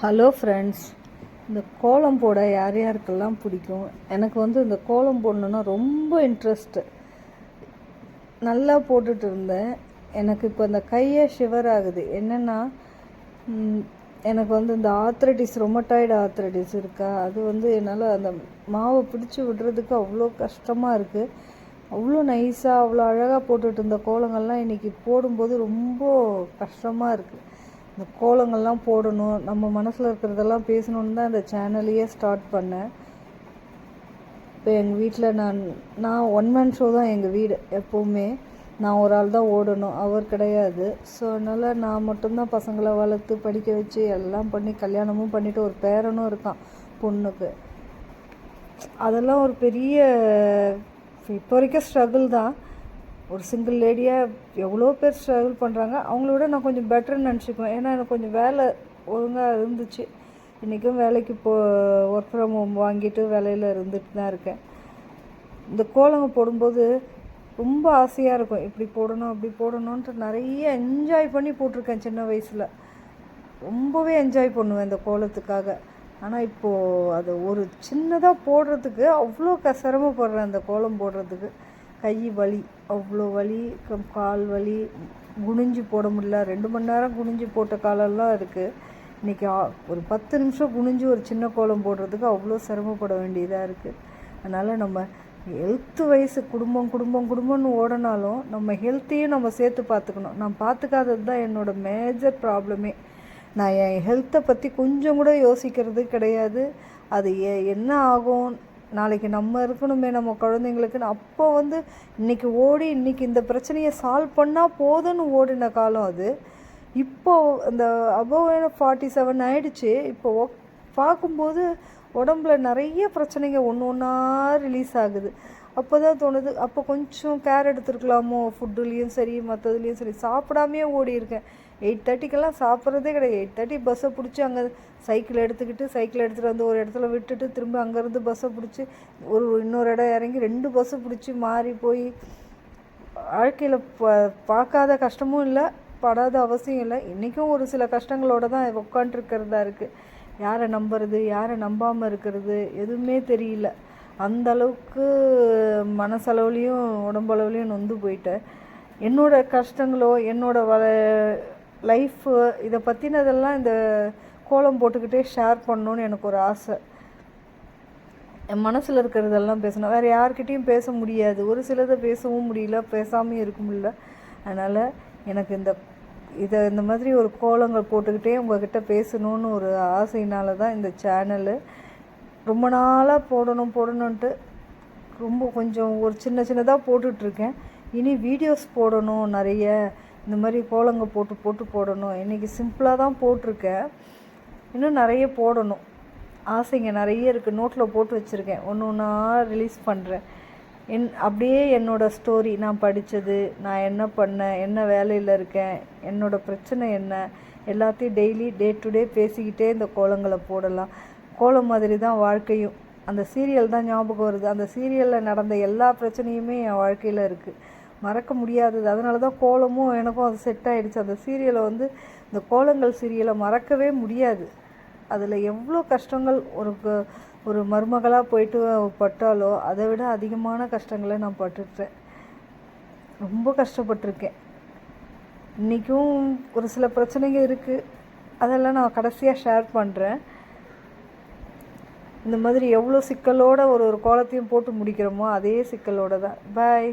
Hello friends, இந்த கோலம் போட யார் யாருக்கெல்லாம் பிடிக்கும்? எனக்கு இந்த கோலம் போடணுன்னா ரொம்ப இன்ட்ரெஸ்ட்டு. நல்லா போட்டுட்டு இருந்தேன். எனக்கு இப்போ இந்த கையே ஷிவர் ஆகுது. என்னென்னா, எனக்கு இந்த ரொமட்டாய்டு ஆர்த்ரைட்டிஸ் இருக்கா. அது என்னால் அந்த மாவை பிடிச்சி விடுறதுக்கு அவ்வளோ கஷ்டமாக இருக்குது. அவ்வளோ நைஸாக அவ்வளோ அழகாக போட்டுட்டு இருந்த கோலங்கள்லாம் இன்றைக்கி போடும்போது ரொம்ப கஷ்டமாக இருக்குது. இந்த கோலங்கள்லாம் போடணும், நம்ம மனசில் இருக்கிறதெல்லாம் பேசணுன்னு தான் இந்த சேனலையே ஸ்டார்ட் பண்ணேன். இப்போ எங்கள் வீட்டில் நான் ஒன் மேன் ஷோ தான் எங்கள் வீடு. எப்போவுமே நான் ஒரு ஆள் தான் ஓடணும், அவர் கிடையாது. ஸோ அதனால் நான் மட்டும்தான் பசங்களை வளர்த்து படிக்க வச்சு எல்லாம் பண்ணி கல்யாணமும் பண்ணிவிட்டு ஒரு பேரனும் இருக்கான் பொண்ணுக்கு. அதெல்லாம் ஒரு பெரிய இப்போ வரைக்கும் ஸ்ட்ரகிள் தான். ஒரு சிங்கிள் லேடியாக எவ்வளோ பேர் ஸ்ட்ரகிள் பண்ணுறாங்க. அவங்களோட நான் கொஞ்சம் பெட்டர்னு நினச்சிக்குவேன். ஏன்னா எனக்கு கொஞ்சம் வேலை ஒழுங்காக இருந்துச்சு. இன்றைக்கும் வேலைக்கு ஒர்க் ஃப்ரம் ஹோம் வாங்கிட்டு வேலையில் இருந்துட்டு தான் இருக்கேன். இந்த கோலங்க போடும்போது ரொம்ப ஆசையாக இருக்கும். இப்படி போடணும் அப்படி போடணுன்ட்டு நிறைய என்ஜாய் பண்ணி போட்டிருக்கேன் சின்ன வயசில். ரொம்பவே என்ஜாய் பண்ணுவேன் இந்த கோலத்துக்காக. ஆனால் இப்போது அது ஒரு சின்னதாக போடுறதுக்கு அவ்வளோ சிரமப்படுறேன். அந்த கோலம் போடுறதுக்கு கை வலி, அவ்வளோ வலி, கால் வலி, குனிஞ்சு போட முடியல. 2 மணி நேரம் குனிஞ்சு போட்ட காலெல்லாம் இருக்குது. இன்றைக்கி ஒரு 10 நிமிஷம் குனிஞ்சு ஒரு சின்ன கோலம் போடுறதுக்கு அவ்வளோ சிரமப்பட வேண்டியதாக இருக்குது. அதனால் நம்ம ஹெல்த்து வயசு குடும்பம்னு ஓடினாலும் நம்ம ஹெல்த்தையும் நம்ம சேர்த்து பார்த்துக்கணும். நான் பார்த்துக்காதது தான் என்னோடய மேஜர் ப்ராப்ளமே. நான் என் ஹெல்த்தை பற்றி கொஞ்சம் கூட யோசிக்கிறது கிடையாது. அது என்ன ஆகும், நாளைக்கு நம்ம இருக்கணுமே நம்ம குழந்தைங்களுக்குன்னு. அப்போ இன்றைக்கி இந்த பிரச்சனையை சால்வ் பண்ணால் போதும்னு ஓடின காலம் அது. இப்போது அந்த அபவ் 47 ஆகிடுச்சு. இப்போ பார்க்கும்போது உடம்புல நிறைய பிரச்சனைங்க ஒன்றா ரிலீஸ் ஆகுது. அப்போ தான் தோணுது, அப்போ கொஞ்சம் கேர் எடுத்துருக்கலாமோ, ஃபுட்டுலேயும் சரி மற்றதுலேயும் சரி. சாப்பிடாமையே ஓடி இருக்கேன். 8:30க்கெல்லாம் சாப்பிட்றதே கிடையாது. 8:30 பஸ்ஸை பிடிச்சி அங்கே சைக்கிள் எடுத்துகிட்டு வந்து ஒரு இடத்துல விட்டுட்டு திரும்ப அங்கேருந்து பஸ்ஸை பிடிச்சி இன்னொரு இடம் இறங்கி 2 பஸ்ஸு பிடிச்சி மாறி போய் வாழ்க்கையில் பார்க்காத கஷ்டமும் இல்லை, படாத அவசியம் இல்லை. இன்றைக்கும் ஒரு சில கஷ்டங்களோடு தான் உட்காண்ட்ருக்கிறதா இருக்குது. யாரை நம்புறது, யாரை நம்பாமல் இருக்கிறது எதுவுமே தெரியல. அந்த அளவுக்கு மனசளவுலேயும் உடம்பளவுலேயும் நொந்து போயிட்டேன். என்னோடய கஷ்டங்களோ லைஃப்பு இதை பற்றினதெல்லாம் இந்த கோலம் போட்டுக்கிட்டே ஷேர் பண்ணணுன்னு எனக்கு ஒரு ஆசை. என் மனசில் இருக்கிறதெல்லாம் பேசணும். வேறு யார்கிட்டையும் பேச முடியாது. ஒரு சிலதை பேசவும் முடியல, பேசாமல் இருக்க முடியல. அதனால் எனக்கு இந்த மாதிரி ஒரு கோலங்கள் போட்டுக்கிட்டே உங்கள்கிட்ட பேசணுன்னு ஒரு ஆசையினால தான் இந்த சேனலு. ரொம்ப நாளாக போடணுன்ட்டு கொஞ்சம் ஒரு சின்னதாக போட்டுட்ருக்கேன். இனி வீடியோஸ் போடணும் நிறைய. இந்த மாதிரி கோலங்க போட்டு போடணும். இன்றைக்கி சிம்பிளாக தான் போட்டிருக்கேன். இன்னும் நிறைய போடணும் ஆசைங்க நிறைய இருக்குது. நோட்டில் போட்டு வச்சுருக்கேன். ஒன்றா ரிலீஸ் பண்ணுறேன். அப்படியே என்னோடய ஸ்டோரி, நான் படித்தது, நான் என்ன பண்ணேன், என்ன வேலையில் இருக்கேன், என்னோடய பிரச்சனை என்ன, எல்லாத்தையும் டெய்லி டே டு டே பேசிக்கிட்டே இந்த கோலங்களை போடலாம். கோலம் மாதிரி தான் வாழ்க்கையும். அந்த சீரியல் தான் ஞாபகம் வருது. அந்த சீரியலில் நடந்த எல்லா பிரச்சனையுமே என் வாழ்க்கையில் இருக்குது, மறக்க முடியாதது. அதனால தான் கோலமும் எனக்கும் அது செட் ஆகிடுச்சு. அந்த சீரியலை இந்த கோலங்கள் சீரியலை மறக்கவே முடியாது. அதில் எவ்வளோ கஷ்டங்கள் ஒரு மருமகளாக போயிட்டு பட்டாலோ அதை விட அதிகமான கஷ்டங்களை நான் பட்டுட்டேன். ரொம்ப கஷ்டப்பட்டிருக்கேன். இன்றைக்கும் ஒரு சில பிரச்சனைங்க இருக்குது. அதெல்லாம் நான் கடைசியாக ஷேர் பண்ணுறேன். இந்த மாதிரி எவ்வளோ சிக்கலோடு ஒரு கோலத்தையும் போட்டு முடிக்கிறோமோ அதே சிக்கலோடு தான். பாய்.